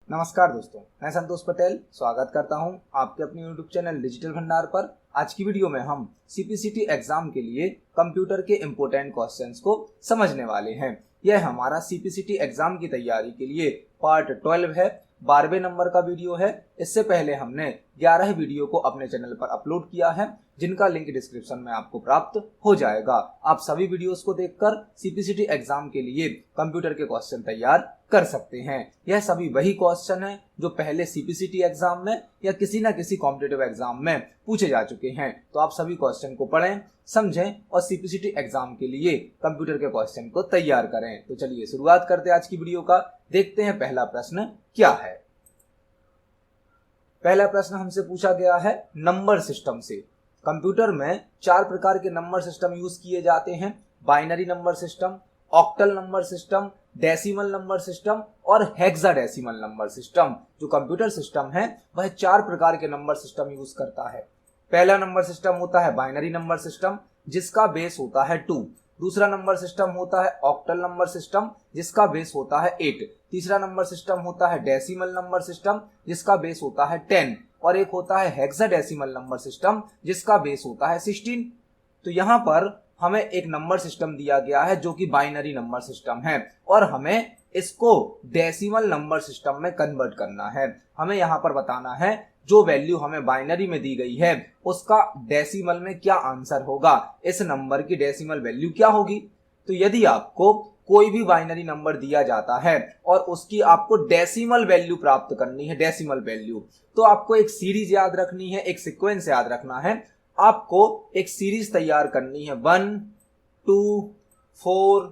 नमस्कार दोस्तों, मैं संतोष पटेल स्वागत करता हूं आपके अपने YouTube चैनल डिजिटल भंडार पर। आज की वीडियो में हम CPCT एग्जाम के लिए कंप्यूटर के इम्पोर्टेंट क्वेश्चंस को समझने वाले हैं। यह हमारा CPCT एग्जाम की तैयारी के लिए पार्ट 12 है, 12वें नंबर का वीडियो है। इससे पहले हमने 11 वीडियो को अपने चैनल पर अपलोड किया है, जिनका लिंक डिस्क्रिप्शन में आपको प्राप्त हो जाएगा। आप सभी वीडियोस को देखकर CPCT एग्जाम के लिए कंप्यूटर के क्वेश्चन तैयार कर सकते हैं। यह सभी वही क्वेश्चन हैं जो पहले CPCT एग्जाम में या किसी न किसी कॉम्पिटिटिव एग्जाम में पूछे जा चुके हैं। तो आप सभी क्वेश्चन को पढ़ें, समझें और CPCT एग्जाम के लिए कंप्यूटर के क्वेश्चन को तैयार करें। तो चलिए शुरुआत करते हैं आज की वीडियो का। देखते हैं पहला प्रश्न क्या है। पहला प्रश्न हमसे पूछा गया है नंबर सिस्टम से। कंप्यूटर में 4 प्रकार के नंबर सिस्टम यूज किए जाते हैं: binary number system, octal number system, decimal number system और हेक्साडेसिमल नंबर सिस्टम। जो कंप्यूटर सिस्टम है वह 4 प्रकार के नंबर सिस्टम यूज करता है। पहला नंबर सिस्टम होता है बाइनरी नंबर सिस्टम, जिसका बेस होता है 2। दूसरा नंबर सिस्टम होता है ऑक्टल नंबर सिस्टम, जिसका बेस होता है 8। तीसरा नंबर सिस्टम होता है डेसिमल नंबर सिस्टम, जिसका बेस होता है 10। और एक होता है हेक्साडेसिमल नंबर सिस्टम, जिसका बेस होता है 16। तो यहाँ पर हमें एक नंबर सिस्टम दिया गया है जो कि बाइनरी नंबर सिस्टम है, और हमें इसको डेसिमल नंबर सिस्टम में कन्वर्ट करना है। हमें यहाँ पर बताना है जो वैल्यू हमें बाइनरी में दी गई है उसका डेसिमल में क्या आंसर होगा, इस नंबर की डेसिमल वैल्यू क्या होगी। तो यदि आपको कोई भी बाइनरी नंबर दिया जाता है और उसकी आपको डेसिमल वैल्यू प्राप्त करनी है, डेसिमल वैल्यू, तो आपको एक सीरीज याद रखनी है, एक सीक्वेंस याद रखना है। आपको एक सीरीज तैयार करनी है 1, 2, 4,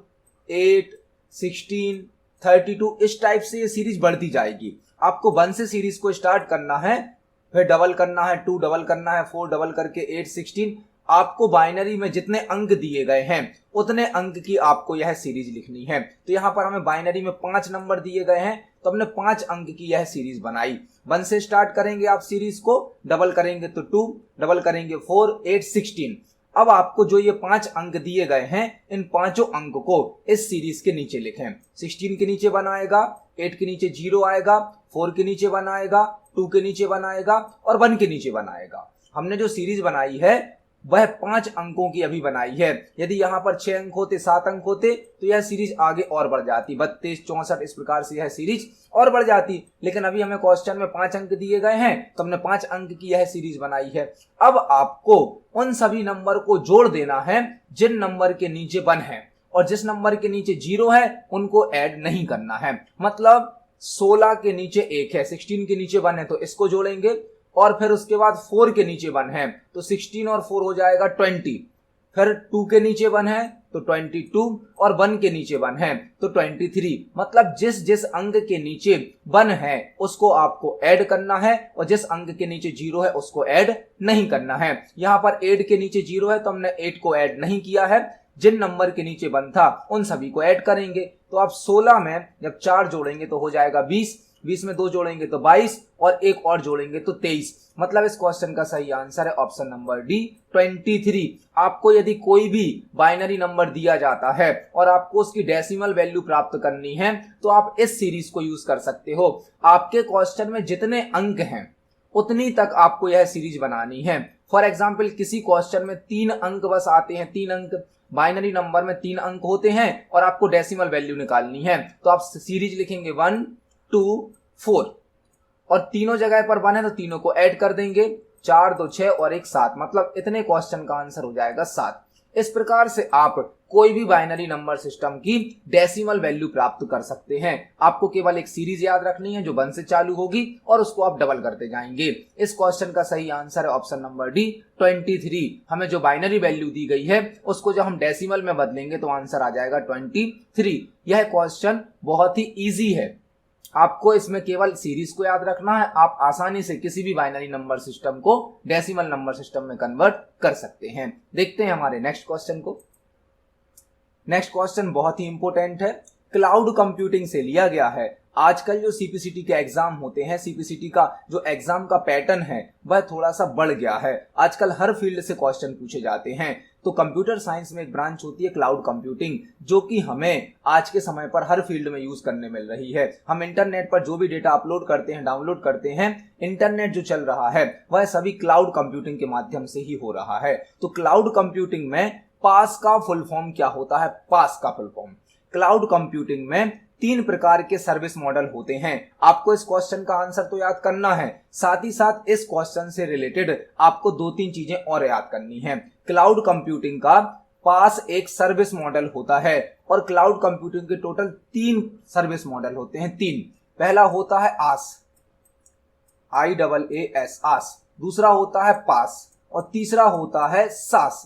8, 16, 32। इस टाइप से ये सीरीज बढ़ती जाएगी। आपको 1 से सीरीज को स्टार्ट करना है, फिर डबल करना है, 2 डबल करना है, 4 डबल करके 8, 16। आपको बाइनरी में जितने अंक दिए गए हैं उतने अंक की आपको यह सीरीज लिखनी है। तो यहाँ पर हमें बाइनरी में 5 नंबर दिए गए हैं, तो हमने 5 अंक की यह सीरीज बनाई। 1 से स्टार्ट करेंगे आप सीरीज को, डबल करेंगे तो 2, डबल करेंगे 4, 8, 16। अब आपको जो ये 5 अंक दिए गए हैं, इन 5 अंक को इस सीरीज के नीचे लिखें। 16 के नीचे 1 आएगा, 8 के नीचे 0 आएगा, 4 के नीचे 1 आएगा, 2 के नीचे 1 आएगा और 1 के नीचे 1 आएगा। हमने जो सीरीज बनाई है वह 5 अंकों की अभी बनाई है। यदि यहाँ पर 6 अंक होते, 7 अंक होते, तो यह सीरीज आगे और बढ़ जाती, 32, 64, इस प्रकार से यह सीरीज और बढ़ जाती। लेकिन अभी हमें क्वेश्चन में 5 अंक दिए गए हैं, तो हमने 5 अंक की यह सीरीज बनाई है। अब आपको उन सभी नंबर को जोड़ देना है जिन नंबर के नीचे 1 है, और जिस नंबर के नीचे 0 है उनको ऐड नहीं करना है। मतलब 16 के नीचे 1 है, 16 के नीचे 1 है तो इसको जोड़ेंगे, और फिर उसके बाद 4 के नीचे 1 है तो 16 और 4 हो जाएगा 20। फिर 2 के नीचे 1 है तो 22 और 1 के नीचे 1 है तो 23। मतलब जिस जिस अंक के नीचे 1 है उसको आपको ऐड करना है, और जिस अंक के नीचे 0 है उसको ऐड नहीं करना है। यहाँ पर 8 के नीचे 0 है तो हमने 8 को ऐड नहीं किया है। जिन नंबर के नीचे 1 था उन सभी को ऐड करेंगे। तो आप 16 में जब 4 जोड़ेंगे तो हो जाएगा 20, 20 में 2 जोड़ेंगे तो 22 और 1 और जोड़ेंगे तो 23। मतलब इस क्वेश्चन का सही आंसर है ऑप्शन नंबर डी, 23। आपको यदि कोई भी बाइनरी नंबर दिया जाता है और आपको उसकी डेसिमल वैल्यू प्राप्त करनी है तो आप इस सीरीज को यूज कर सकते हो। आपके क्वेश्चन में जितने अंक हैं उतनी तक आपको यह सीरीज बनानी है। फॉर एग्जाम्पल किसी क्वेश्चन में 3 अंक बस आते हैं, 3 अंक बाइनरी नंबर में 3 अंक होते हैं और आपको डेसिमल वैल्यू निकालनी है, तो आप सीरीज लिखेंगे 1, 2, 4 और तीनों जगह पर 1 है तो तीनों को ऐड कर देंगे, 4, 2, 6 और 1, 7। मतलब इतने क्वेश्चन का आंसर हो जाएगा 7। इस प्रकार से आप कोई भी बाइनरी नंबर सिस्टम की डेसिमल वैल्यू प्राप्त कर सकते हैं। आपको केवल एक सीरीज याद रखनी है जो 1 से चालू होगी और उसको आप डबल करते जाएंगे। इस क्वेश्चन का सही आंसर है ऑप्शन नंबर डी, 23। हमें जो बाइनरी वैल्यू दी गई है उसको जब हम डेसिमल में बदलेंगे तो आंसर आ जाएगा 23। यह क्वेश्चन बहुत ही ईजी है। आपको इसमें केवल सीरीज को याद रखना है। आप आसानी से किसी भी बाइनरी नंबर सिस्टम को डेसिमल नंबर सिस्टम में कन्वर्ट कर सकते हैं। देखते हैं हमारे नेक्स्ट क्वेश्चन को। नेक्स्ट क्वेश्चन बहुत ही इंपॉर्टेंट है, क्लाउड कंप्यूटिंग से लिया गया है। आजकल जो CPCT के एग्जाम होते हैं, CPCT का जो एग्जाम का पैटर्न है वह थोड़ा सा बढ़ गया है। आजकल हर फील्ड से क्वेश्चन पूछे जाते हैं। तो कंप्यूटर साइंस में एक ब्रांच होती है क्लाउड कंप्यूटिंग, जो कि हमें आज के समय पर हर फील्ड में यूज करने मिल रही है। हम इंटरनेट पर जो भी डेटा अपलोड करते हैं, डाउनलोड करते हैं, इंटरनेट जो चल रहा है वह सभी क्लाउड कंप्यूटिंग के माध्यम से ही हो रहा है। तो क्लाउड कंप्यूटिंग में पास का फुल फॉर्म क्या होता है? पास का फुल फॉर्म, क्लाउड कंप्यूटिंग में 3 प्रकार के सर्विस मॉडल होते हैं। आपको इस क्वेश्चन का आंसर तो याद करना है, साथ ही साथ इस क्वेश्चन से रिलेटेड आपको 2-3 चीजें और याद करनी है। क्लाउड कंप्यूटिंग का पास एक सर्विस मॉडल होता है और क्लाउड कंप्यूटिंग के टोटल 3 सर्विस मॉडल होते हैं। 3, पहला होता है आस, IaaS, आस। दूसरा होता है पास और तीसरा होता है सास,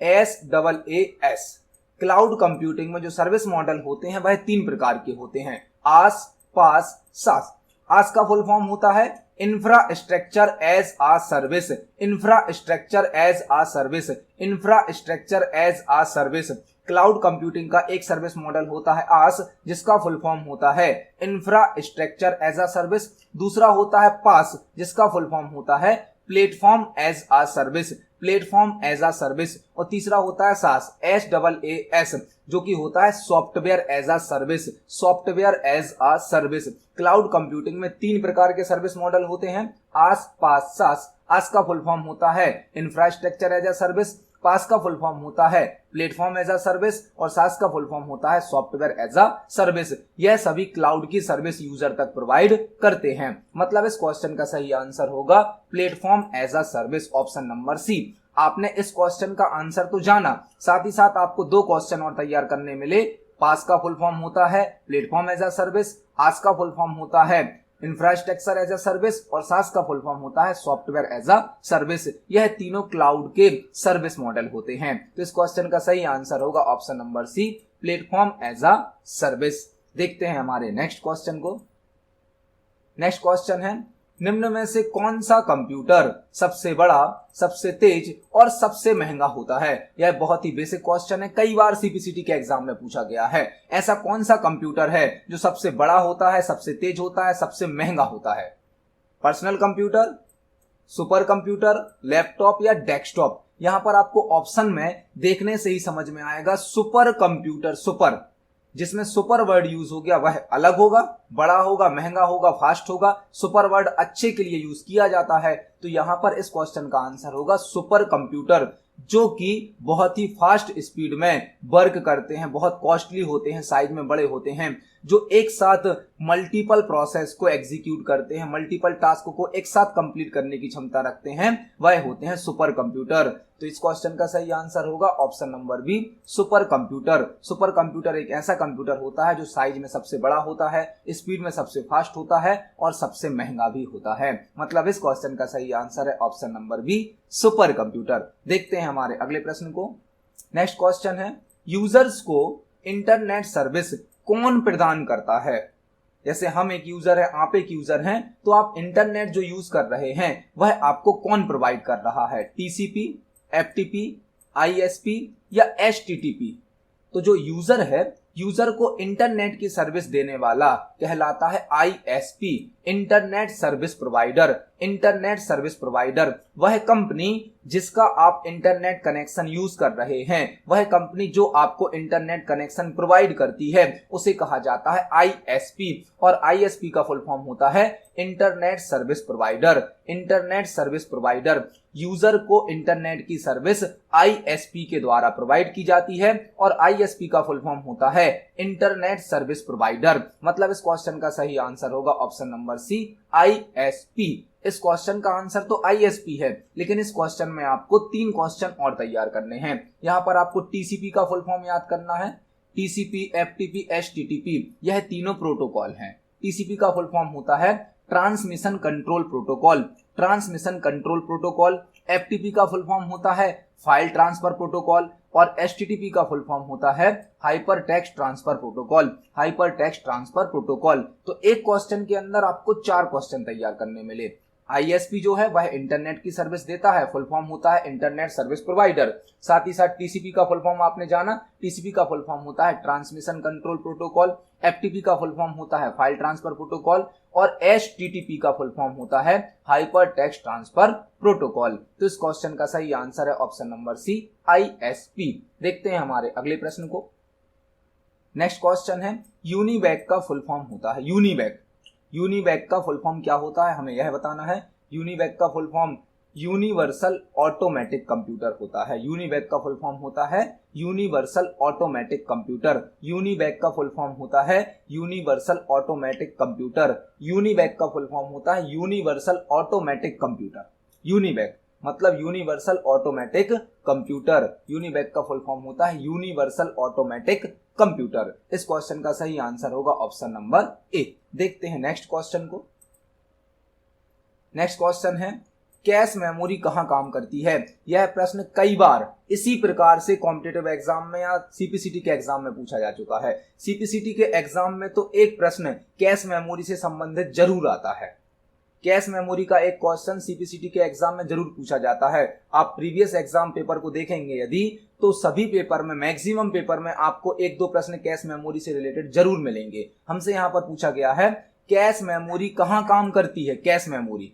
SaaS। क्लाउड कंप्यूटिंग में जो सर्विस मॉडल होते हैं वह 3 प्रकार के होते हैं, आस, पास, सास। आस का फुल फॉर्म होता है इंफ्रास्ट्रक्चर एज आ सर्विस, इंफ्रास्ट्रक्चर एज आ सर्विस, इंफ्रास्ट्रक्चर एज आ सर्विस। क्लाउड कंप्यूटिंग का एक सर्विस मॉडल होता है आस, जिसका फुल फॉर्म होता है इंफ्रास्ट्रक्चर एज आ सर्विस। दूसरा होता है पास, जिसका फुल फॉर्म होता है प्लेटफॉर्म एज आ सर्विस, प्लेटफॉर्म एज आ सर्विस। और तीसरा होता है सास, SaaS, जो कि होता है सॉफ्टवेयर एज आ सर्विस, सॉफ्टवेयर एज आ सर्विस। क्लाउड कंप्यूटिंग में 3 प्रकार के सर्विस मॉडल होते हैं, आस, पास, सास। आस का फुल फॉर्म होता है इंफ्रास्ट्रक्चर एज आ सर्विस, पास का फुल फॉर्म होता है प्लेटफॉर्म एज आ सर्विस और सास का फुल फॉर्म होता है सॉफ्टवेयर एज आ सर्विस। यह सभी क्लाउड की सर्विस यूजर तक प्रोवाइड करते हैं। मतलब इस क्वेश्चन का सही आंसर होगा प्लेटफॉर्म एज आ सर्विस, ऑप्शन नंबर सी। आपने इस क्वेश्चन का आंसर तो जाना, साथ ही साथ आपको 2 क्वेश्चन और तैयार करने मिले। पास का फुल फॉर्म होता है प्लेटफॉर्म एज आ सर्विस, आस का फुल फॉर्म होता है इंफ्रास्ट्रक्चर एज अ सर्विस और सास का फुल फॉर्म होता है सॉफ्टवेयर एज अ सर्विस। यह तीनों क्लाउड के सर्विस मॉडल होते हैं। तो इस क्वेश्चन का सही आंसर होगा option number C, platform as a service. देखते हैं हमारे नेक्स्ट क्वेश्चन को। नेक्स्ट क्वेश्चन है, निम्न में से कौन सा कंप्यूटर सबसे बड़ा, सबसे तेज और सबसे महंगा होता है? यह बहुत ही बेसिक क्वेश्चन है, कई बार सीपीसीटी के एग्जाम में पूछा गया है। ऐसा कौन सा कंप्यूटर है जो सबसे बड़ा होता है, सबसे तेज होता है, सबसे महंगा होता है? Personal computer, super computer, laptop या डेस्कटॉप? यहां पर आपको ऑप्शन में देखने से ही समझ में आएगा, सुपर कंप्यूटर। सुपर, जिसमें सुपर वर्ड यूज हो गया, वह अलग होगा, बड़ा होगा, महंगा होगा, फास्ट होगा। सुपर वर्ड अच्छे के लिए यूज किया जाता है। तो यहां पर इस क्वेश्चन का आंसर होगा सुपर कंप्यूटर, जो कि बहुत ही फास्ट स्पीड में वर्क करते हैं, बहुत कॉस्टली होते हैं, साइज में बड़े होते हैं, जो एक साथ मल्टीपल प्रोसेस को एग्जीक्यूट करते हैं, मल्टीपल टास्क को एक साथ कंप्लीट करने की क्षमता रखते हैं, वह होते हैं सुपर कंप्यूटर। तो इस क्वेश्चन का सही आंसर होगा option number B, super computer. Super computer एक ऐसा कंप्यूटर होता है जो साइज में सबसे बड़ा होता है, स्पीड में सबसे फास्ट होता है और सबसे महंगा भी होता है। मतलब इस क्वेश्चन का सही आंसर है option number B, super computer. देखते हैं हमारे अगले प्रश्न को। नेक्स्ट क्वेश्चन है, यूजर्स को इंटरनेट सर्विस कौन प्रदान करता है? जैसे हम एक यूजर है, आप एक यूजर हैं, तो आप इंटरनेट जो यूज कर रहे हैं वह आपको कौन प्रोवाइड कर रहा है? टीसीपी, एफटीपी, आईएसपी या एचटीटीपी? तो जो यूजर है, यूजर को इंटरनेट की सर्विस देने वाला कहलाता है ISP, internet service provider. Internet service provider वह कंपनी जिसका आप इंटरनेट कनेक्शन यूज कर रहे हैं, वह कंपनी जो आपको इंटरनेट कनेक्शन प्रोवाइड करती है, उसे कहा जाता है आईएसपी। और आईएसपी का फुल फॉर्म होता है internet service provider. Internet service provider, user को इंटरनेट की सर्विस आईएसपी के द्वारा प्रोवाइड की जाती है और आईएसपी का फुल फॉर्म होता है इंटरनेट सर्विस प्रोवाइडर। मतलब इस क्वेश्चन का सही आंसर होगा ऑप्शन नंबर सी, आईएसपी। इस क्वेश्चन का आंसर तो आईएसपी है, लेकिन इस क्वेश्चन में आपको 3 क्वेश्चन और तैयार करने हैं। यहां पर आपको टीसीपी का फुल फॉर्म याद करना है। टीसीपी, एफटीपी, एचटीटीपी, यह तीनों प्रोटोकॉल हैं। टीसीपी का फुल फॉर्म होता है transmission control protocol, transmission control protocol. FTP का फुल फॉर्म होता है फाइल ट्रांसफर प्रोटोकॉल और एचटीटीपी का फुल फॉर्म होता है hyper text transfer protocol, hyper text transfer protocol. तो एक क्वेश्चन के अंदर आपको 4 क्वेश्चन तैयार करने मिले। ISP जो है वह इंटरनेट की सर्विस देता है, फुल फॉर्म होता है इंटरनेट सर्विस प्रोवाइडर। साथ ही साथ TCP का फुल फॉर्म आपने जाना, TCP का फुल फॉर्म होता है ट्रांसमिशन कंट्रोल प्रोटोकॉल, FTP का फुल फॉर्म होता है फाइल ट्रांसफर प्रोटोकॉल और HTTP का फुल फॉर्म होता है हाइपर टेक्स्ट ट्रांसफर प्रोटोकॉल। तो इस क्वेश्चन का सही आंसर है ऑप्शन नंबर सी, ISP। देखते हैं हमारे अगले प्रश्न को। नेक्स्ट क्वेश्चन है यूनिवैक का फुल फॉर्म होता है यूनिवैक का फुल फॉर्म क्या होता है हमें यह बताना है। यूनिवैक का full form universal automatic computer होता है। यूनिवैक का फुल फॉर्म होता है यूनिवर्सल ऑटोमेटिक कंप्यूटर। यूनिवैक का फुल फॉर्म होता है यूनिवर्सल ऑटोमेटिक कंप्यूटर। यूनिवैक का फुल फॉर्म होता है यूनिवर्सल ऑटोमेटिक कंप्यूटर। यूनिवैक मतलब यूनिवर्सल ऑटोमेटिक कंप्यूटर। यूनिवैक का फुल फॉर्म होता है यूनिवर्सल ऑटोमेटिक कंप्यूटर। इस क्वेश्चन का सही आंसर होगा ऑप्शन नंबर ए। देखते हैं नेक्स्ट क्वेश्चन को। नेक्स्ट क्वेश्चन है कैश मेमोरी कहां काम करती है। यह प्रश्न कई बार इसी प्रकार से कॉम्पिटिटिव एग्जाम में या CPCT के एग्जाम में पूछा जा चुका है। CPCT के एग्जाम में तो एक प्रश्न कैश मेमोरी से संबंधित जरूर आता है। कैश मेमोरी का एक क्वेश्चन CPCT के एग्जाम में जरूर पूछा जाता है। आप प्रीवियस एग्जाम पेपर को देखेंगे यदि, तो सभी पेपर में, मैक्सिमम पेपर में आपको एक दो प्रश्न कैश मेमोरी से रिलेटेड जरूर मिलेंगे। हमसे यहाँ पर पूछा गया है कैश मेमोरी कहाँ काम करती है। Cache memory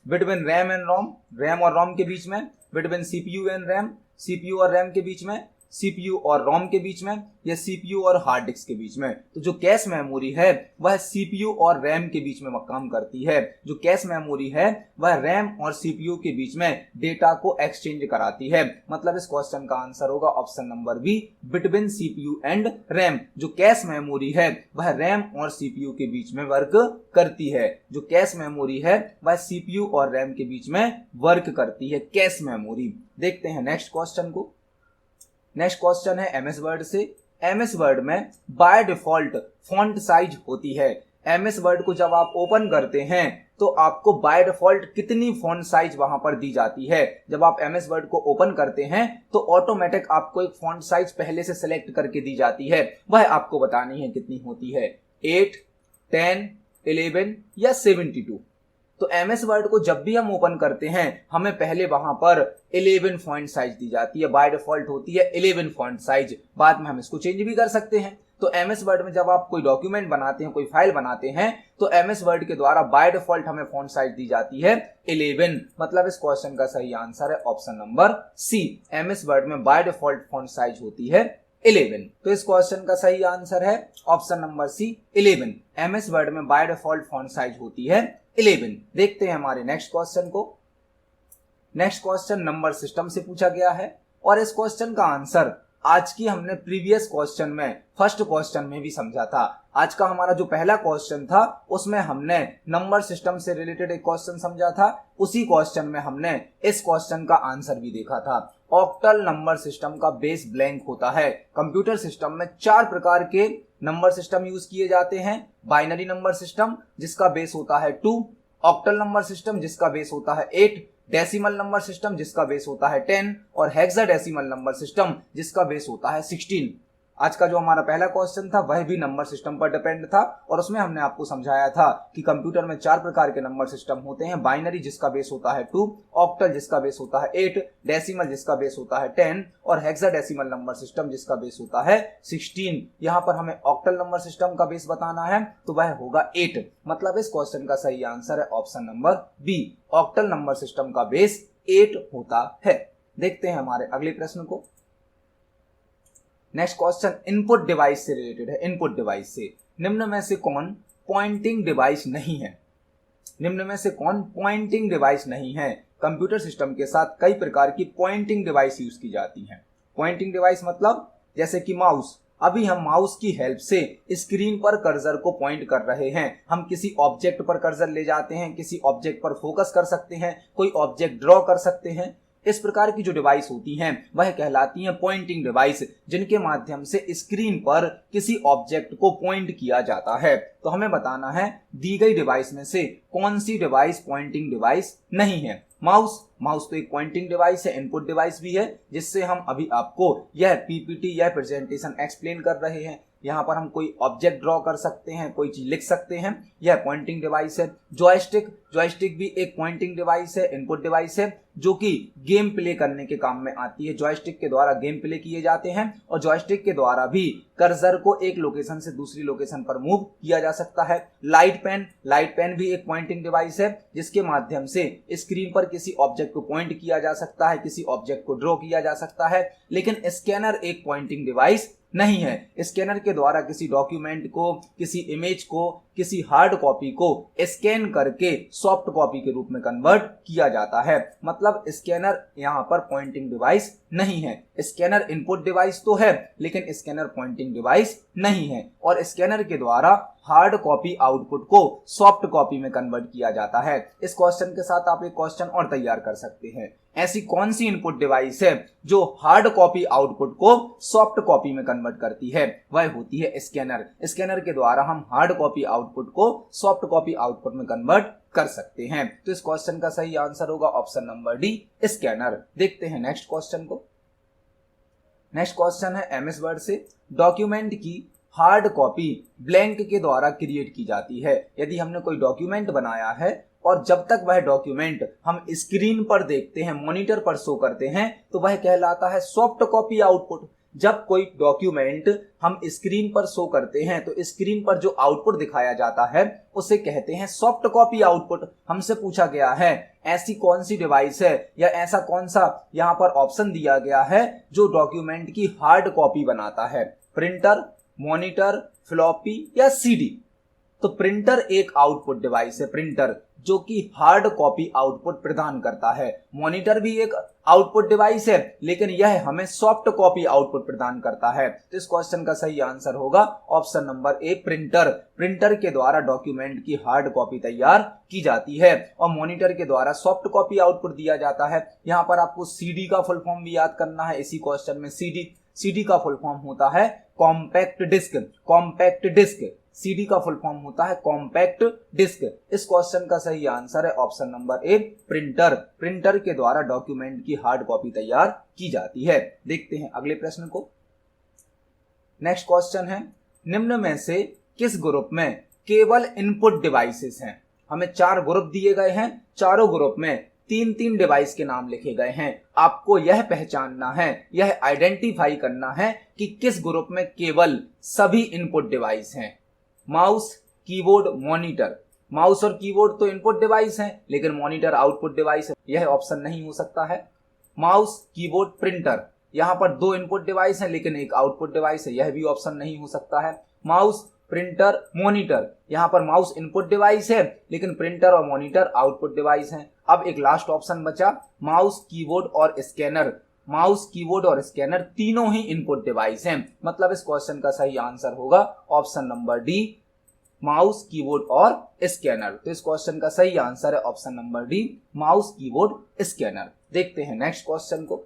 between RAM and ROM, RAM और रोम के बीच में, between CPU and RAM, CPU और रैम के बीच में, CPU और रोम के बीच में, या CPU और हार्ड डिस्क के बीच में। तो जो कैश मेमोरी है वह CPU और रैम के बीच में काम करती है। जो कैश मेमोरी है वह रैम और CPU के बीच में डेटा को एक्सचेंज कराती है। मतलब इस क्वेश्चन का आंसर होगा option number B, between CPU and RAM. जो कैश मेमोरी है वह रैम और CPU के बीच में वर्क करती है। जो कैश मेमोरी है वह CPU और रैम के बीच में वर्क करती है, कैश मेमोरी। देखते हैं नेक्स्ट क्वेश्चन को। नेक्स्ट क्वेश्चन है MS वर्ड से। MS वर्ड में बाय डिफॉल्ट फॉन्ट साइज होती है। MS वर्ड को जब आप ओपन करते हैं तो आपको बाय डिफॉल्ट कितनी फॉन्ट साइज वहां पर दी जाती है। जब आप MS वर्ड को ओपन करते हैं तो ऑटोमेटिक आपको एक फॉन्ट साइज पहले से सिलेक्ट करके दी जाती है, वह आपको बतानी है कितनी होती है, 8, 10, 11 या 72। तो MS वर्ड को जब भी हम ओपन करते हैं हमें पहले वहां पर 11 फॉन्ट साइज दी जाती है, बाय डिफॉल्ट होती है 11 फॉन्ट साइज। बाद में हम इसको चेंज भी कर सकते हैं। तो MS वर्ड में जब आप कोई डॉक्यूमेंट बनाते हैं, कोई फाइल बनाते हैं, तो MS वर्ड के द्वारा बाय डिफॉल्ट हमें फॉन्ट साइज दी जाती है 11। मतलब इस क्वेश्चन का सही आंसर है option number C, MS word में बाय डिफॉल्ट फॉन्ट साइज होती है 11। तो इस क्वेश्चन का सही आंसर है option number C, 11। MS word में बाय डिफॉल्ट फॉन्ट साइज होती है 11। देखते हैं हमारे नेक्स्ट क्वेश्चन को। नेक्स्ट क्वेश्चन नंबर सिस्टम से पूछा गया है और इस क्वेश्चन का आंसर आज की हमने प्रीवियस क्वेश्चन में, फर्स्ट क्वेश्चन में भी समझा था। आज का हमारा जो पहला क्वेश्चन था उसमें हमने नंबर सिस्टम से रिलेटेड एक क्वेश्चन समझा था। उसी क्वेश्चन में हमने इस क्वेश्चन का आंसर भी देखा था। ऑक्टल नंबर सिस्टम का बेस ब्लैंक होता है। कंप्यूटर सिस्टम में 4 प्रकार के नंबर सिस्टम यूज किए जाते हैं। बाइनरी नंबर सिस्टम जिसका बेस होता है 2, ऑक्टल नंबर सिस्टम जिसका बेस होता है 8, डेसिमल नंबर सिस्टम जिसका बेस होता है 10 और हेक्साडेसिमल नंबर सिस्टम जिसका बेस होता है 16। आज का जो हमारा पहला क्वेश्चन था वह भी नंबर सिस्टम पर डिपेंड था और उसमें हमने आपको समझाया था कि कंप्यूटर में 4 प्रकार के नंबर सिस्टम होते हैं। बाइनरी जिसका बेस होता है 2, ऑक्टल जिसका बेस होता है 8, डेसिमल जिसका बेस होता है 10 और हेक्साडेसिमल नंबर सिस्टम जिसका बेस होता है 16। यहाँ पर हमें ऑक्टल नंबर सिस्टम का बेस बताना है तो वह होगा 8। मतलब इस क्वेश्चन का सही आंसर है option number B, octal number system का बेस 8 होता है। देखते हैं हमारे अगले प्रश्न को। नेक्स्ट क्वेश्चन इनपुट डिवाइस से रिलेटेड है। इनपुट डिवाइस से निम्न में से कौन पॉइंटिंग डिवाइस नहीं है। निम्न में से कौन पॉइंटिंग डिवाइस नहीं है। कंप्यूटर सिस्टम के साथ कई प्रकार की पॉइंटिंग डिवाइस यूज की जाती हैं। पॉइंटिंग डिवाइस मतलब जैसे कि माउस। अभी हम माउस की हेल्प से स्क्रीन पर कर्सर को पॉइंट कर रहे हैं। हम किसी ऑब्जेक्ट पर कर्सर ले जाते हैं, किसी ऑब्जेक्ट पर फोकस कर सकते हैं, कोई ऑब्जेक्ट ड्रॉ कर सकते हैं। इस प्रकार की जो डिवाइस होती हैं वह कहलाती हैं पॉइंटिंग डिवाइस, जिनके माध्यम से स्क्रीन पर किसी ऑब्जेक्ट को पॉइंट किया जाता है। तो हमें बताना है दी गई डिवाइस में से कौन सी डिवाइस पॉइंटिंग डिवाइस नहीं है। माउस तो एक पॉइंटिंग डिवाइस है, इनपुट डिवाइस भी है, जिससे हम अभी आपको यह पीपीटी या प्रेजेंटेशन एक्सप्लेन कर रहे हैं। यहाँ पर हम कोई ऑब्जेक्ट ड्रॉ कर सकते हैं, कोई चीज लिख सकते हैं, यह पॉइंटिंग डिवाइस है। जॉयस्टिक भी एक पॉइंटिंग डिवाइस है, इनपुट डिवाइस है, जो कि गेम प्ले करने के काम में आती है। जॉयस्टिक के द्वारा गेम प्ले किए जाते हैं और जॉयस्टिक के द्वारा भी कर्सर को एक लोकेशन से दूसरी लोकेशन पर मूव किया जा सकता है। लाइट पेन भी एक पॉइंटिंग डिवाइस है, जिसके माध्यम से स्क्रीन पर किसी ऑब्जेक्ट को पॉइंट किया जा सकता है, किसी ऑब्जेक्ट को ड्रॉ किया जा सकता है। लेकिन स्कैनर एक पॉइंटिंग डिवाइस नहीं है। स्कैनर के द्वारा किसी डॉक्यूमेंट को, किसी इमेज को, किसी हार्ड कॉपी को स्कैन करके सॉफ्ट कॉपी के रूप में कन्वर्ट किया जाता है। मतलब स्कैनर यहाँ पर पॉइंटिंग डिवाइस नहीं है। स्कैनर इनपुट डिवाइस तो है, लेकिन स्कैनर पॉइंटिंग डिवाइस नहीं है। और स्कैनर के द्वारा हार्ड कॉपी आउटपुट को सॉफ्ट कॉपी में कन्वर्ट किया जाता है। इस क्वेश्चन के साथ आप एक क्वेश्चन और तैयार कर सकते हैं। ऐसी कौन सी इनपुट डिवाइस है जो हार्ड कॉपी आउटपुट को सॉफ्ट कॉपी में कन्वर्ट करती है? वह होती है स्कैनर। स्कैनर के द्वारा हम हार्ड कॉपी आउटपुट को सॉफ्ट कॉपी आउटपुट में कन्वर्ट कर सकते हैं। तो इस क्वेश्चन का सही आंसर होगा ऑप्शन नंबर डी, स्कैनर। देखते हैं नेक्स्ट क्वेश्चन को। नेक्स्ट क्वेश्चन है एमएस वर्ड से। डॉक्यूमेंट की हार्ड कॉपी ब्लैंक के द्वारा क्रिएट की जाती है। यदि हमने कोई डॉक्यूमेंट बनाया है और जब तक वह डॉक्यूमेंट हम स्क्रीन पर देखते हैं, मॉनिटर पर शो करते हैं, तो वह कहलाता है सॉफ्ट कॉपी आउटपुट। जब कोई डॉक्यूमेंट हम स्क्रीन पर शो करते हैं तो स्क्रीन पर जो आउटपुट दिखाया जाता है उसे कहते हैं सॉफ्ट कॉपी आउटपुट। हमसे पूछा गया है ऐसी कौन सी डिवाइस है या ऐसा कौन सा यहाँ पर ऑप्शन दिया गया है जो डॉक्यूमेंट की हार्ड कॉपी बनाता है? प्रिंटर, मॉनिटर, फ्लॉपी या सीडी? तो प्रिंटर एक आउटपुट डिवाइस है, प्रिंटर, जो कि हार्ड कॉपी आउटपुट प्रदान करता है। मॉनिटर भी एक आउटपुट डिवाइस है, लेकिन यह हमें सॉफ्ट कॉपी आउटपुट प्रदान करता है। तो इस क्वेश्चन का सही आंसर होगा option number A, printer. Printer के द्वारा डॉक्यूमेंट की हार्ड कॉपी तैयार की जाती है और मॉनिटर के द्वारा सॉफ्ट कॉपी आउटपुट दिया जाता है। यहाँ पर आपको सीडी का फुल फॉर्म भी याद करना है। इसी क्वेश्चन में सीडी का फुल फॉर्म होता है compact disc. Compact disc CD का फुल फॉर्म होता है कॉम्पैक्ट डिस्क। इस क्वेश्चन का सही आंसर है option number A, printer. Printer के द्वारा डॉक्यूमेंट की हार्ड कॉपी तैयार की जाती है। देखते हैं अगले प्रश्न को। नेक्स्ट क्वेश्चन है, निम्न में से किस ग्रुप में केवल इनपुट डिवाइसेस हैं? हमें 4 ग्रुप दिए गए हैं, चारों ग्रुप में 3-3 डिवाइस के नाम लिखे गए हैं। आपको यह पहचानना है, यह आइडेंटिफाई करना है कि किस ग्रुप में केवल सभी इनपुट डिवाइस हैं। Mouse, keyboard, monitor. माउस और कीबोर्ड तो इनपुट डिवाइस हैं, लेकिन मॉनिटर आउटपुट डिवाइस है, यह ऑप्शन नहीं हो सकता है। माउस, कीबोर्ड, प्रिंटर, यहाँ पर 2 इनपुट डिवाइस हैं लेकिन एक आउटपुट डिवाइस है, यह भी ऑप्शन नहीं हो सकता है। माउस, प्रिंटर, मॉनिटर, यहाँ पर माउस इनपुट डिवाइस है लेकिन प्रिंटर और मॉनिटर आउटपुट डिवाइस हैं। अब एक लास्ट ऑप्शन बचा, माउस, कीबोर्ड और स्कैनर। माउस, कीबोर्ड और स्कैनर तीनों ही इनपुट डिवाइस हैं। मतलब इस क्वेश्चन का सही आंसर होगा option number D, mouse, keyboard और स्कैनर। तो इस क्वेश्चन का सही आंसर है option number D, mouse, keyboard, scanner. देखते हैं नेक्स्ट क्वेश्चन को।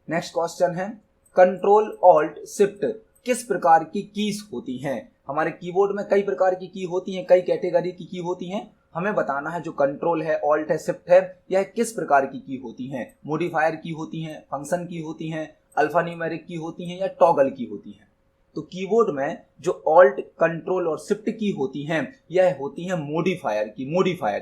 नेक्स्ट क्वेश्चन है, कंट्रोल ऑल्ट शिफ्ट किस प्रकार की कीज होती हैं? हमारे कीबोर्ड में कई प्रकार की की होती हैं, कई कैटेगरी की की होती हैं। हमें बताना है जो कंट्रोल है, ऑल्ट है, शिफ्ट है, यह किस प्रकार की होती हैं? मॉडिफायर की होती हैं, फंक्शन की होती हैं, अल्फा न्यूमेरिक की होती हैं या टॉगल की होती हैं? तो कीबोर्ड में जो ऑल्ट, कंट्रोल और शिफ्ट की होती हैं यह होती हैं मॉडिफायर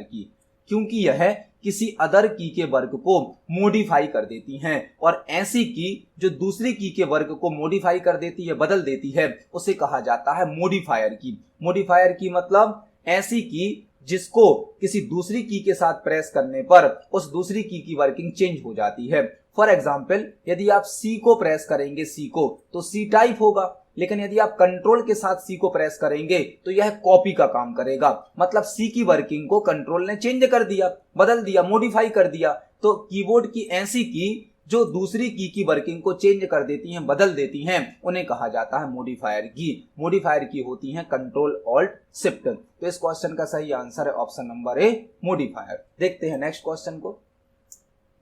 की, क्योंकि यह किसी अदर की के वर्क को मॉडिफाई कर देती हैं। और ऐसी की जो दूसरी की के वर्क को मॉडिफाई कर देती है, बदल देती है, उसे कहा जाता है मॉडिफायर की। मॉडिफायर की मतलब ऐसी की जिसको किसी दूसरी की के साथ प्रेस करने पर उस दूसरी की वर्किंग चेंज हो जाती है। फॉर एग्जाम्पल, यदि आप सी को प्रेस करेंगे, सी को, तो सी टाइप होगा, लेकिन यदि आप कंट्रोल के साथ सी को प्रेस करेंगे तो यह कॉपी का काम करेगा। मतलब सी की वर्किंग को कंट्रोल ने चेंज कर दिया, बदल दिया, मॉडिफाई कर दिया। तो कीबोर्ड की ऐसी की जो दूसरी की वर्किंग को चेंज कर देती हैं, बदल देती हैं, उन्हें कहा जाता है मॉडिफायर की। मॉडिफायर की होती हैं कंट्रोल, ऑल्ट, शिफ्ट। तो इस क्वेश्चन का सही आंसर है ऑप्शन नंबर ए, मॉडिफायर। देखते हैं नेक्स्ट क्वेश्चन को।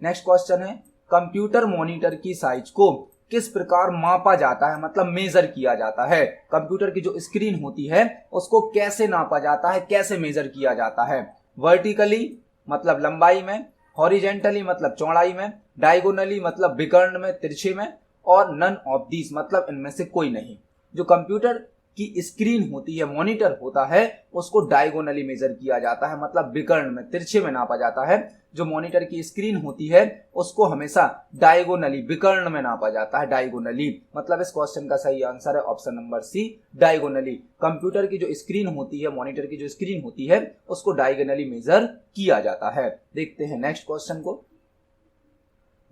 नेक्स्ट क्वेश्चन है, कंप्यूटर मॉनिटर की साइज को किस प्रकार मापा जाता है? मतलब मेजर किया जाता है। कंप्यूटर की जो स्क्रीन होती है उसको कैसे नापा जाता है, कैसे मेजर किया जाता है? वर्टिकली मतलब लंबाई में, हॉरिजेंटली मतलब चौड़ाई में, डायगोनली मतलब विकर्ण में, तिरछे में, और नन ऑफ दीज मतलब इनमें से कोई नहीं। जो कंप्यूटर की स्क्रीन होती है, मॉनिटर होता है, उसको डायगोनली मेजर किया जाता है, मतलब विकर्ण में, तिरछे में नापा जाता है। जो मॉनिटर की स्क्रीन होती है उसको हमेशा डायगोनली, विकर्ण में नापा जाता है, डायगोनली। मतलब इस क्वेश्चन का सही आंसर है option number C, diagonally. Computer की जो स्क्रीन होती है, मॉनिटर की जो स्क्रीन होती है, उसको डायगोनली मेजर किया जाता है। देखते हैं नेक्स्ट क्वेश्चन को।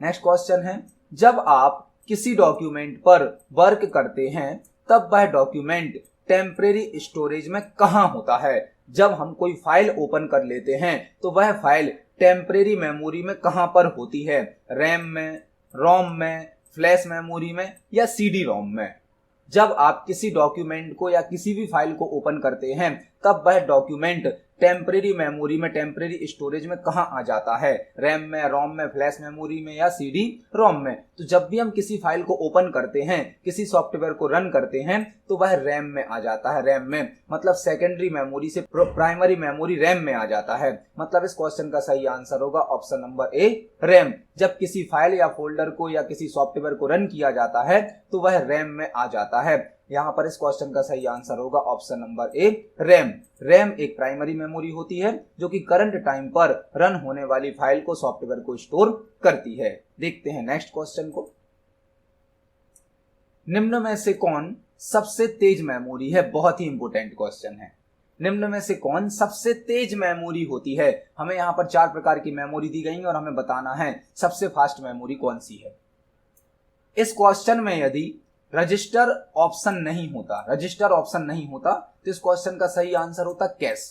नेक्स्ट क्वेश्चन है, जब आप किसी डॉक्यूमेंट पर वर्क करते हैं तब वह डॉक्यूमेंट टेम्परेरी स्टोरेज में कहां होता है? जब हम कोई फाइल ओपन कर लेते हैं तो वह फाइल टेम्परेरी मेमोरी में कहां पर होती है? रैम में, रोम में, फ्लैश मेमोरी में या सीडी रोम में? जब आप किसी डॉक्यूमेंट को या किसी भी फाइल को ओपन करते हैं तब वह डॉक्यूमेंट टेम्परेरी मेमोरी में, टेम्परेरी स्टोरेज में कहां आ जाता है? रैम में, रोम में, फ्लैश मेमोरी में या सीडी रोम में? तो जब भी हम किसी फाइल को ओपन करते हैं, किसी सॉफ्टवेयर को रन करते हैं, तो वह रैम में आ जाता है। रैम में मतलब सेकेंडरी मेमोरी से प्राइमरी मेमोरी रैम में आ जाता है। मतलब इस क्वेश्चन का सही आंसर होगा ऑप्शन नंबर ए, रैम। जब किसी फाइल या फोल्डर को या किसी सॉफ्टवेयर को रन किया जाता है तो वह रैम में आ जाता है। यहां पर इस क्वेश्चन का सही आंसर होगा option number A, RAM. RAM एक प्राइमरी मेमोरी होती है जो कि करंट टाइम पर रन होने वाली फाइल को, सॉफ्टवेयर को स्टोर करती है। देखते हैं नेक्स्ट क्वेश्चन को। निम्न में से कौन सबसे तेज मेमोरी है? बहुत ही इंपॉर्टेंट क्वेश्चन है। निम्न में से कौन सबसे तेज मेमोरी होती है? हमें यहां पर 4 प्रकार की मेमोरी दी गई है और हमें बताना है सबसे फास्ट मेमोरी कौन सी है। इस क्वेश्चन में यदि रजिस्टर ऑप्शन नहीं होता तो इस क्वेश्चन का सही आंसर होता कैश।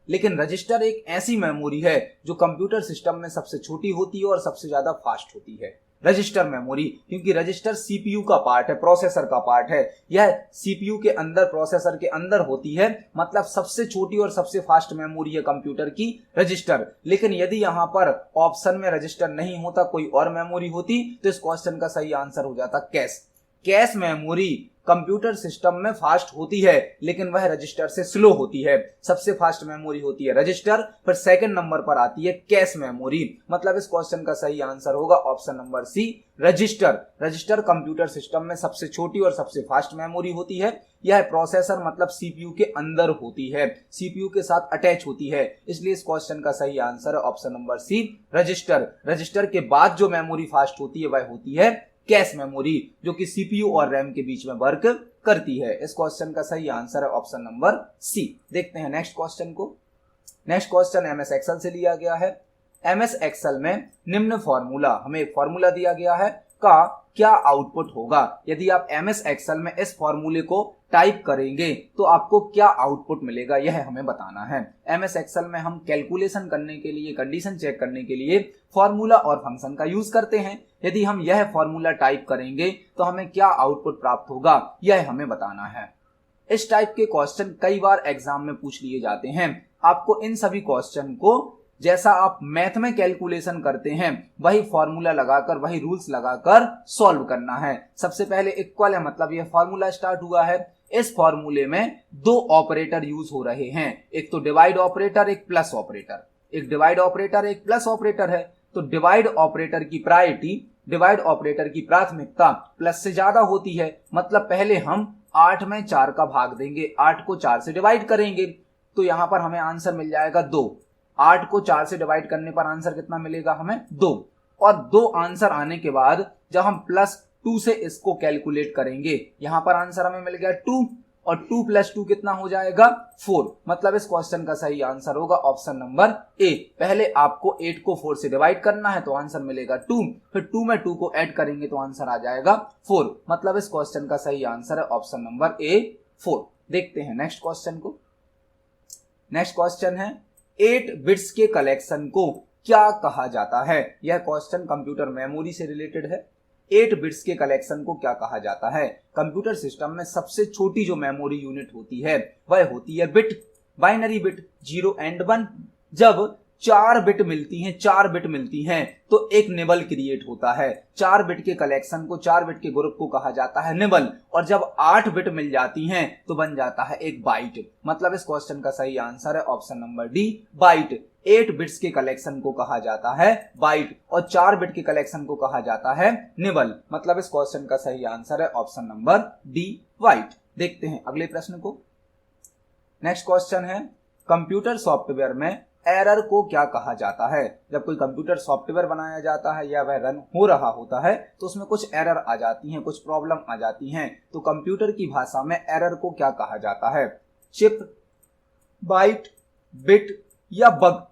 लेकिन रजिस्टर एक ऐसी मेमोरी है जो कंप्यूटर सिस्टम में सबसे छोटी होती है और सबसे ज्यादा फास्ट होती है, रजिस्टर मेमोरी। क्योंकि रजिस्टर सीपीयू का पार्ट है, प्रोसेसर का पार्ट है। यह सीपीयू के अंदर, प्रोसेसर के अंदर होती है। मतलब सबसे छोटी और सबसे फास्ट मेमोरी है कंप्यूटर की रजिस्टर। लेकिन यदि यहां पर ऑप्शन में रजिस्टर नहीं होता, कोई और मेमोरी होती, तो इस क्वेश्चन का सही आंसर हो जाता cash. Cache memory computer system में फास्ट होती है लेकिन वह रजिस्टर से स्लो होती है। सबसे फास्ट मेमोरी होती है रजिस्टर, फिर सेकंड नंबर पर आती है कैश मेमोरी। मतलब इस क्वेश्चन का सही आंसर होगा option number C, register. Register computer system में सबसे छोटी और सबसे फास्ट मेमोरी होती है। यह प्रोसेसर मतलब सीपीयू के अंदर होती है, सीपीयू के साथ अटैच होती है। इसलिए इस क्वेश्चन का सही आंसर है option number C, register. Register के बाद जो मेमोरी फास्ट होती है वह होती है कैश मेमोरी, जो कि सीपीयू और रैम के बीच में वर्क करती है। इस क्वेश्चन का सही आंसर है ऑप्शन नंबर सी। देखते हैं नेक्स्ट क्वेश्चन को। नेक्स्ट क्वेश्चन एमएस एक्सेल से लिया गया है। एमएस एक्सेल में निम्न फॉर्मूला, हमें एक फॉर्मूला दिया गया है, का क्या आउटपुट होगा? यदि आप एमएस एक्सेल में इस फॉर्मूले को टाइप करेंगे तो आपको क्या आउटपुट मिलेगा, यह हमें बताना है। एमएस एक्सेल में हम कैलकुलेशन करने के लिए, कंडीशन चेक करने के लिए फॉर्मूला और फंक्शन का यूज करते हैं। यदि हम यह फॉर्मूला टाइप करेंगे तो हमें क्या आउटपुट प्राप्त होगा, यह हमें बताना है। इस टाइप के क्वेश्चन कई बार एग्जाम में पूछ लिए जाते हैं। आपको इन सभी क्वेश्चन को जैसा आप मैथ में कैलकुलेशन करते हैं वही फॉर्मूला लगाकर, वही रूल्स लगाकर सॉल्व करना है। सबसे पहले इक्वल है, मतलब यह फॉर्मूला स्टार्ट हुआ है। इस फॉर्मूले में 2 ऑपरेटर यूज हो रहे हैं, एक तो डिवाइड ऑपरेटर, एक प्लस ऑपरेटर। एक डिवाइड ऑपरेटर, एक प्लस ऑपरेटर है। तो डिवाइड ऑपरेटर की प्रायोरिटी, डिवाइड ऑपरेटर की प्राथमिकता प्लस से ज्यादा होती है। मतलब पहले हम 8 में 4 का भाग देंगे, 8 को 4 से डिवाइड करेंगे तो यहां पर हमें आंसर मिल जाएगा 2। 8 को 4 से डिवाइड करने पर आंसर कितना मिलेगा हमें, 2। और 2 आंसर आने के बाद जब हम +2 से इसको कैलकुलेट करेंगे, यहां पर आंसर हमें मिल गया 2, और 2 + 2 कितना हो जाएगा, 4। मतलब इस क्वेश्चन का सही आंसर होगा ऑप्शन नंबर ए। पहले आपको 8 को 4 से डिवाइड करना है तो आंसर मिलेगा 2, फिर 2 में 2 को ऐड करेंगे तो आंसर आ जाएगा 4। मतलब इस क्वेश्चन का सही आंसर है ऑप्शन नंबर ए, 4। देखते हैं नेक्स्ट क्वेश्चन को। नेक्स्ट क्वेश्चन है 8 बिट्स के कलेक्शन को क्या कहा जाता है? यह क्वेश्चन कंप्यूटर मेमोरी से रिलेटेड है। 8 बिट्स के कलेक्शन को क्या कहा जाता है? कंप्यूटर सिस्टम में सबसे छोटी जो मेमोरी यूनिट होती है वह होती है बिट, बाइनरी बिट 0 और 1। जब 4 बिट मिलती हैं, 4 बिट मिलती हैं तो एक निबल क्रिएट होता है। 4 बिट के कलेक्शन को, 4 बिट के ग्रुप को कहा जाता है निबल। और जब 8 बिट मिल जाती हैं तो बन जाता है एक बाइट। मतलब इस क्वेश्चन का सही आंसर है option number D, byte. 8 bits के कलेक्शन को कहा जाता है बाइट और 4 बिट के कलेक्शन को कहा जाता है निबल। मतलब इस क्वेश्चन का सही आंसर है ऑप्शन नंबर डी, बाइट। देखते हैं अगले प्रश्न को। नेक्स्ट क्वेश्चन है, कंप्यूटर सॉफ्टवेयर में एरर को क्या कहा जाता है। जब कोई कंप्यूटर सॉफ्टवेयर बनाया जाता है या वह रन हो रहा होता है तो उसमें कुछ एरर आ जाती हैं, कुछ प्रॉब्लम आ जाती हैं, तो कंप्यूटर की भाषा में एरर को क्या कहा जाता है। चिप, बाइट, बिट या बग।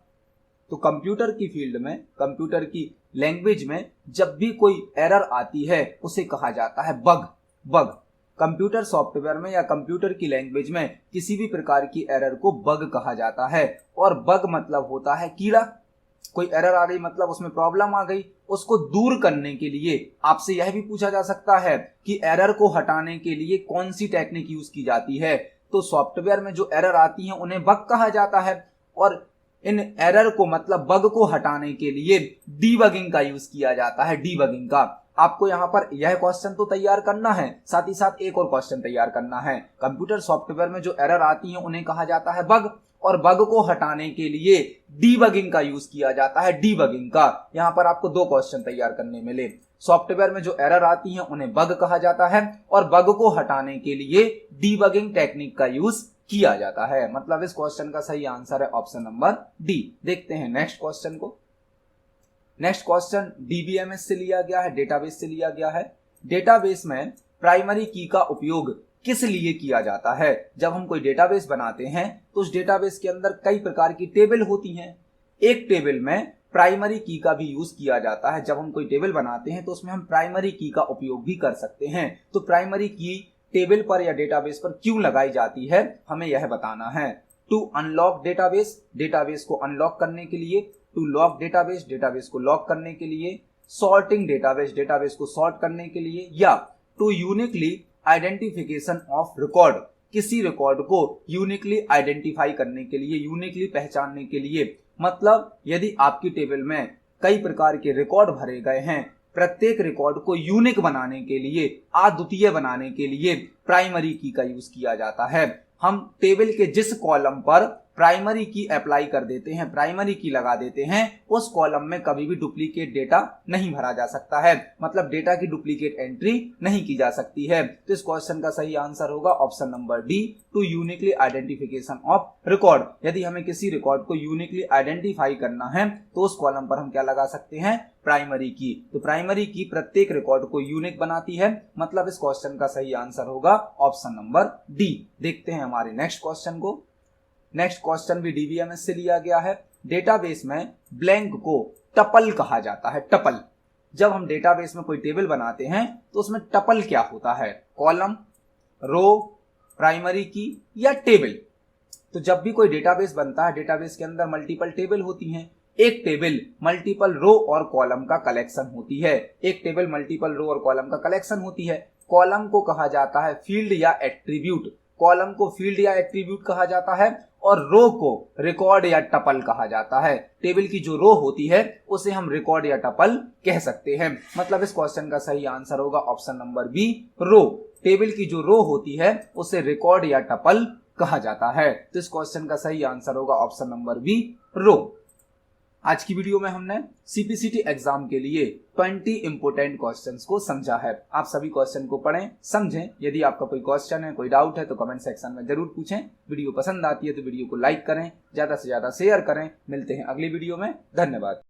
तो कंप्यूटर की फील्ड में, कंप्यूटर की लैंग्वेज में जब भी कोई एरर आती है उसे कहा जाता है बग। बग कंप्यूटर सॉफ्टवेयर में या कंप्यूटर की लैंग्वेज में किसी भी प्रकार की एरर को बग कहा जाता है। और बग मतलब होता है कीड़ा। कोई एरर आ गई मतलब उसमें प्रॉब्लम आ गई, उसको दूर करने के लिए आपसे यह भी पूछा जा सकता है कि एरर को हटाने के लिए कौन सी टेक्निक यूज की जाती है। तो सॉफ्टवेयर में जो एरर आती है उन्हें बग कहा जाता है और इन एरर को मतलब बग को हटाने के लिए डीबगिंग का यूज किया जाता है। डीबगिंग का आपको यहाँ पर यह क्वेश्चन तो तैयार करना है, साथ ही साथ एक और क्वेश्चन तैयार करना है। कंप्यूटर सॉफ्टवेयर में जो एरर आती हैं उन्हें कहा जाता है बग और बग को हटाने के लिए डीबगिंग का यूज किया जाता है। डीबगिंग का यहाँ पर आपको दो क्वेश्चन तैयार करने मिले। सॉफ्टवेयर में जो एरर आती हैं उन्हें बग कहा जाता है और बग को हटाने के लिए डीबगिंग टेक्निक का यूज किया जाता है। मतलब इस क्वेश्चन का सही आंसर है ऑप्शन नंबर डी। देखते हैं नेक्स्ट क्वेश्चन को। नेक्स्ट क्वेश्चन डीबीएमएस से लिया गया है, डेटाबेस से लिया गया है। डेटाबेस में प्राइमरी की का उपयोग किस लिए किया जाता है। जब हम कोई डेटाबेस बनाते हैं तो उस डेटाबेस के अंदर कई प्रकार की टेबल होती हैं। एक टेबल में प्राइमरी की का भी यूज किया जाता है। जब हम कोई टेबल बनाते हैं तो उसमें हम प्राइमरी की का उपयोग भी कर सकते हैं। तो प्राइमरी की टेबल पर या डेटाबेस पर क्यों लगाई जाती है हमें यह बताना है। टू अनलॉक डेटाबेस, डेटाबेस को अनलॉक करने के लिए। टू लॉक डेटाबेस, डेटाबेस को लॉक करने के लिए। सॉर्टिंग डेटाबेस, डेटाबेस को सॉर्ट करने के लिए। या to uniquely identification of record, किसी रिकॉर्ड को यूनिकली आइडेंटिफाई करने के लिए, यूनिकली पहचानने के लिए। मतलब यदि आपकी टेबल में कई प्रकार के रिकॉर्ड भरे गए हैं, प्रत्येक रिकॉर्ड को यूनिक बनाने के लिए, अद्वितीय बनाने के लिए प्राइमरी की का यूज किया जाता है। हम टेबल के जिस कॉलम पर प्राइमरी की अप्लाई कर देते हैं, प्राइमरी की लगा देते हैं, उस कॉलम में कभी भी डुप्लीकेट डेटा नहीं भरा जा सकता है। मतलब डेटा की डुप्लीकेट एंट्री नहीं की जा सकती है। तो इस क्वेश्चन का सही आंसर होगा option number D, to uniquely identification of record. यदि हमें किसी रिकॉर्ड को यूनिकली आइडेंटिफाई करना है तो उस कॉलम पर हम क्या लगा सकते हैं, प्राइमरी की। तो प्राइमरी की प्रत्येक रिकॉर्ड को यूनिक बनाती है। मतलब इस क्वेश्चन का सही आंसर होगा ऑप्शन नंबर डी। देखते हैं हमारे नेक्स्ट क्वेश्चन को। नेक्स्ट क्वेश्चन भी डीबीएमएस से लिया गया है। डेटाबेस में ब्लैंक को टपल कहा जाता है। टपल, जब हम डेटाबेस में कोई टेबल बनाते हैं तो उसमें टपल क्या होता है, कॉलम, रो, प्राइमरी की या टेबल। तो जब भी कोई डेटाबेस बनता है, डेटाबेस के अंदर मल्टीपल टेबल होती हैं। एक टेबल मल्टीपल रो और कॉलम का कलेक्शन होती है। एक टेबल मल्टीपल रो और कॉलम का कलेक्शन होती है। कॉलम को कहा जाता है फील्ड या एट्रीब्यूट, कॉलम को फील्ड या एट्रीब्यूट कहा जाता है और रो को रिकॉर्ड या टपल कहा जाता है। टेबल की जो रो होती है उसे हम रिकॉर्ड या टपल कह सकते हैं। मतलब इस क्वेश्चन का सही आंसर होगा ऑप्शन नंबर बी, रो। टेबल की जो रो होती है उसे रिकॉर्ड या टपल कहा जाता है। तो इस क्वेश्चन का सही आंसर होगा ऑप्शन नंबर बी, रो। आज की वीडियो में हमने सीपीसीटी एग्जाम के लिए 20 इंपोर्टेंट क्वेश्चंस को समझा है। आप सभी क्वेश्चन को पढ़ें, समझें। यदि आपका कोई क्वेश्चन है, कोई डाउट है तो कमेंट सेक्शन में जरूर पूछें। वीडियो पसंद आती है तो वीडियो को लाइक करें, ज्यादा से ज्यादा शेयर करें। मिलते हैं अगली वीडियो में। धन्यवाद।